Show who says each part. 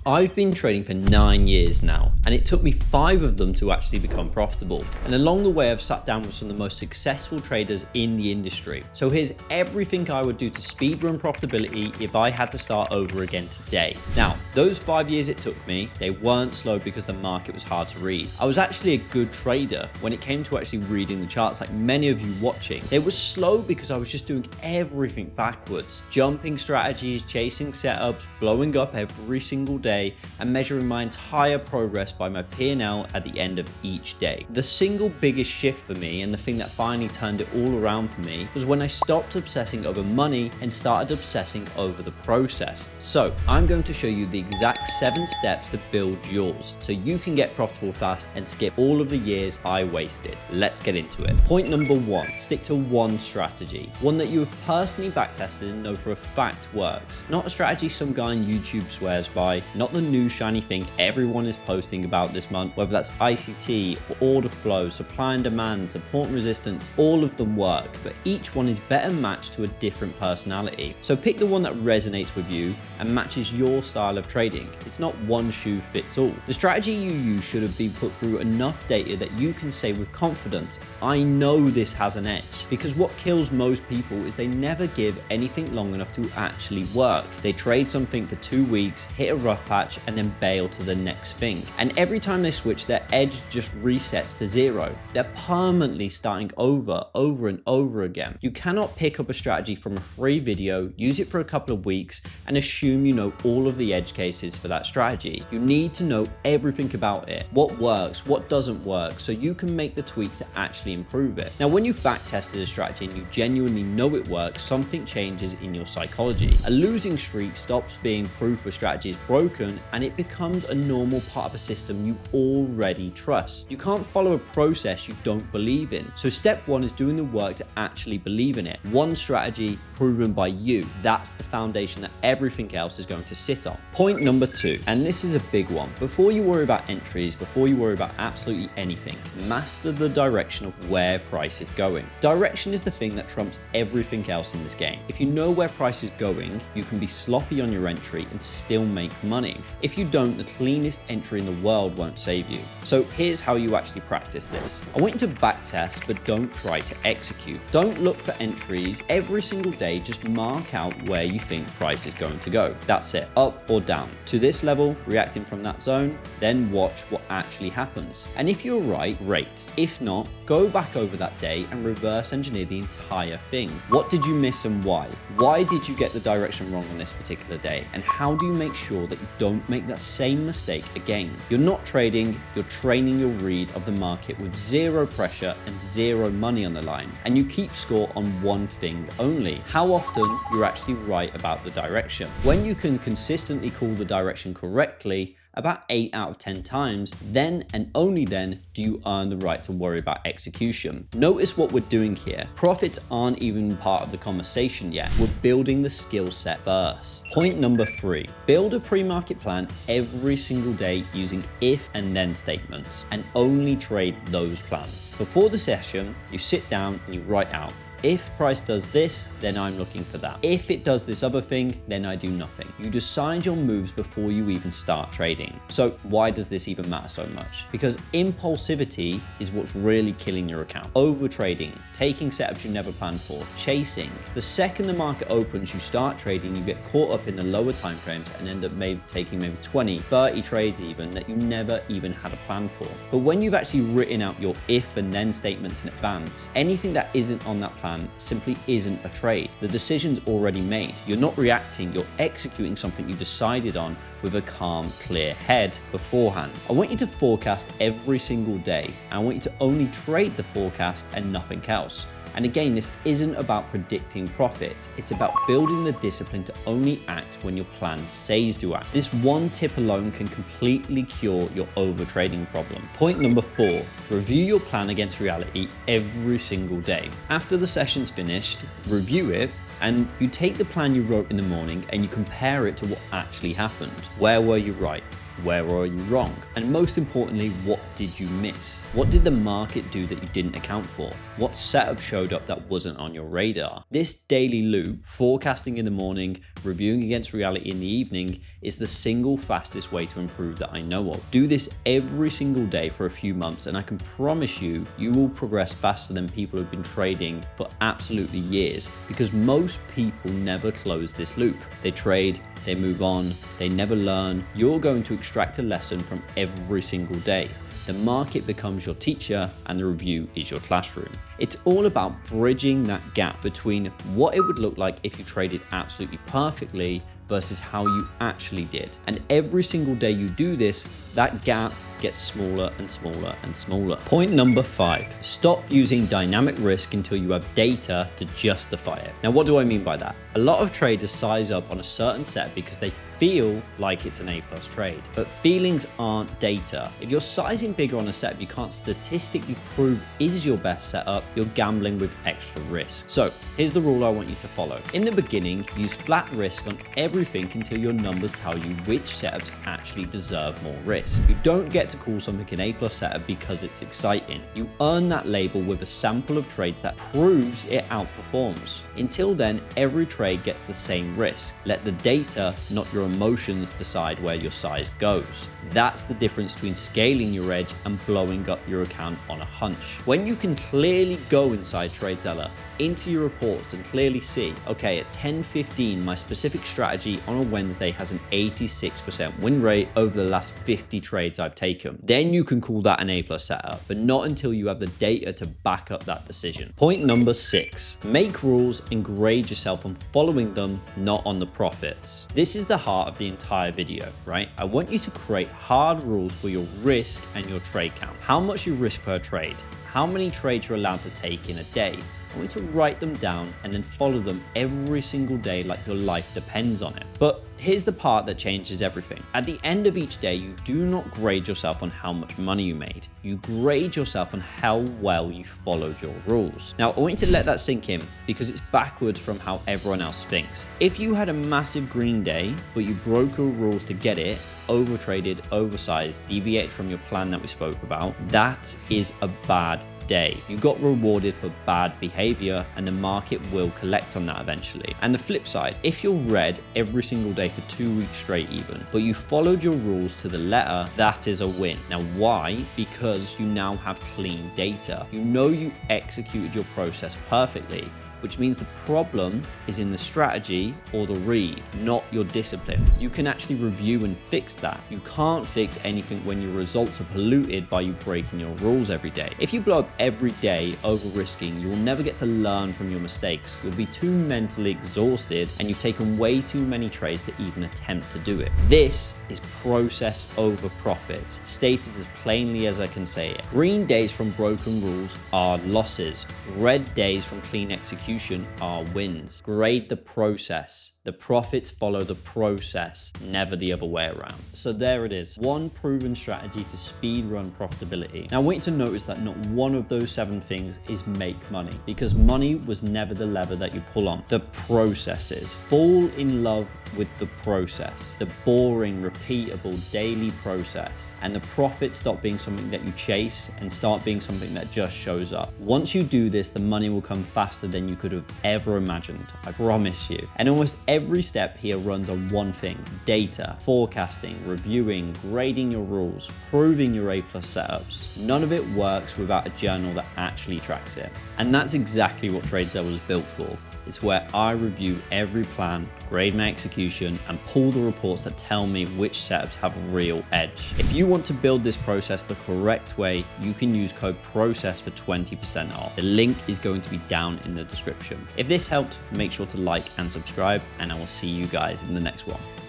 Speaker 1: I've been trading for 9 years now, and it took me 5 of them to actually become profitable. And along the way, I've sat down with some of the most successful traders in the industry. So here's everything I would do to speedrun profitability if I had to start over again today. Now, those 5 years it took me, they weren't slow because the market was hard to read. I was actually a good trader when it came to actually reading the charts, like many of you watching. They were slow because I was just doing everything backwards, jumping strategies, chasing setups, blowing up every single day, and measuring my entire progress by my P&L at the end of each day. The single biggest shift for me, and the thing that finally turned it all around for me, was when I stopped obsessing over money and started obsessing over the process. So I'm going to show you the exact 7 steps to build yours so you can get profitable fast and skip all of the years I wasted. Let's get into it. Point number 1, stick to one strategy, one that you have personally backtested and know for a fact works. Not a strategy some guy on YouTube swears by, not the new shiny thing everyone is posting about this month, whether that's ICT or order flow, supply and demand, support and resistance. All of them work, but each one is better matched to a different personality. So pick the one that resonates with you and matches your style of trading. It's not one shoe fits all. The strategy you use should have been put through enough data that you can say with confidence, I know this has an edge. Because what kills most people is they never give anything long enough to actually work. They trade something for 2 weeks, hit a rough patch, and then bail to the next thing. And every time they switch, their edge just resets to 0. They're permanently starting over and over again. You cannot pick up a strategy from a free video, use it for a couple of weeks, and assume you know all of the edge cases for that strategy. You need to know everything about it, what works, what doesn't work, so you can make the tweaks to actually improve it. Now, when you've backtested a strategy and you genuinely know it works, something changes in your psychology. A losing streak stops being proof a strategy is broken, and it becomes a normal part of a system you already trust. You can't follow a process you don't believe in. So step 1 is doing the work to actually believe in it. One strategy proven by you. That's the foundation that everything else is going to sit on. Point number 2, and this is a big one. Before you worry about entries, before you worry about absolutely anything, master the direction of where price is going. Direction is the thing that trumps everything else in this game. If you know where price is going, you can be sloppy on your entry and still make money. If you don't, the cleanest entry in the world won't save you. So here's how you actually practice this. I want you to backtest, but don't try to execute. Don't look for entries every single day. Just mark out where you think price is going to go. That's it, up or down. To this level, reacting from that zone, then watch what actually happens. And if you're right, great. If not, go back over that day and reverse engineer the entire thing. What did you miss and why? Why did you get the direction wrong on this particular day? And how do you make sure that you don't make that same mistake again? You're not trading, you're training your read of the market with 0 pressure and 0 money on the line. And you keep score on one thing only: how often you're actually right about the direction. When you can consistently call the direction correctly, about 8 out of 10 times, then and only then do you earn the right to worry about execution. Notice what we're doing here. Profits aren't even part of the conversation yet. We're building the skill set first. Point number 3, build a pre-market plan every single day using if and then statements, and only trade those plans. Before the session, you sit down and you write out, if price does this, then I'm looking for that. If it does this other thing, then I do nothing. You decide your moves before you even start trading. So why does this even matter so much? Because impulsivity is what's really killing your account. Over trading, taking setups you never planned for, chasing. The second the market opens, you start trading, you get caught up in the lower time frames and end up taking 20, 30 trades even that you never even had a plan for. But when you've actually written out your if and then statements in advance, anything that isn't on that plan simply isn't a trade. The decision's already made. You're not reacting, you're executing something you decided on with a calm, clear head beforehand. I want you to forecast every single day. I want you to only trade the forecast and nothing else. And again, this isn't about predicting profits. It's about building the discipline to only act when your plan says to act. This one tip alone can completely cure your overtrading problem. Point number 4, review your plan against reality every single day. After the session's finished, review it, and you take the plan you wrote in the morning and you compare it to what actually happened. Where were you right? Where are you wrong? And most importantly, what did you miss? What did the market do that you didn't account for? What setup showed up that wasn't on your radar? This daily loop, forecasting in the morning, reviewing against reality in the evening, is the single fastest way to improve that I know of. Do this every single day for a few months and I can promise you, you will progress faster than people who've been trading for absolutely years, because most people never close this loop. They trade, they move on, they never learn. You're going to extract a lesson from every single day. The market becomes your teacher and the review is your classroom. It's all about bridging that gap between what it would look like if you traded absolutely perfectly versus how you actually did. And every single day you do this, that gap gets smaller and smaller and smaller. Point number 5, stop using dynamic risk until you have data to justify it. Now, what do I mean by that? A lot of traders size up on a certain set because they feel like it's an A+ trade, but feelings aren't data. If you're sizing bigger on a setup you can't statistically prove is your best setup, you're gambling with extra risk. So here's the rule I want you to follow. In the beginning, use flat risk on everything until your numbers tell you which setups actually deserve more risk. You don't get to call something an A+ setup because it's exciting. You earn that label with a sample of trades that proves it outperforms. Until then, every trade gets the same risk. Let the data, not your emotions, decide where your size goes. That's the difference between scaling your edge and blowing up your account on a hunch. When you can clearly go inside TradeZella into your reports and clearly see, okay, at 10:15, my specific strategy on a Wednesday has an 86% win rate over the last 50 trades I've taken. Then you can call that an A+ setup, but not until you have the data to back up that decision. Point number 6, make rules and grade yourself on following them, not on the profits. This is the heart of the entire video, right? I want you to create hard rules for your risk and your trade count. How much you risk per trade, how many trades you're allowed to take in a day. I want you to write them down and then follow them every single day like your life depends on it. But here's the part that changes everything. At the end of each day, you do not grade yourself on how much money you made. You grade yourself on how well you followed your rules. Now, I want you to let that sink in because it's backwards from how everyone else thinks. If you had a massive green day, but you broke your rules to get it, overtraded, oversized, deviated from your plan that we spoke about, that is a bad day. You got rewarded for bad behavior and the market will collect on that eventually. And the flip side, if you're red every single day for 2 weeks straight even, but you followed your rules to the letter, that is a win. Now, why? Because you now have clean data. You know you executed your process perfectly, which means the problem is in the strategy or the read, not your discipline. You can actually review and fix that. You can't fix anything when your results are polluted by you breaking your rules every day. If you blow up every day over risking, you will never get to learn from your mistakes. You'll be too mentally exhausted and you've taken way too many trades to even attempt to do it. This is process over profits, stated as plainly as I can say it. Green days from broken rules are losses. Red days from clean execution are wins. Grade the process. The profits follow the process, never the other way around. So there it is, one proven strategy to speed run profitability. Now I want you to notice that not one of those 7 things is make money, because money was never the lever that you pull on. The processes. Fall in love with the process, the boring, repeatable daily process, and the profits stop being something that you chase and start being something that just shows up. Once you do this, the money will come faster than you could have ever imagined, I promise you. And almost every step here runs on one thing: data, forecasting, reviewing, grading your rules, proving your A+ setups. None of it works without a journal that actually tracks it. And that's exactly what TradeZella was built for. It's where I review every plan, grade my execution, and pull the reports that tell me which setups have a real edge. If you want to build this process the correct way, you can use code PROCESS for 20% off. The link is going to be down in the description. If this helped, make sure to like and subscribe, and I will see you guys in the next one.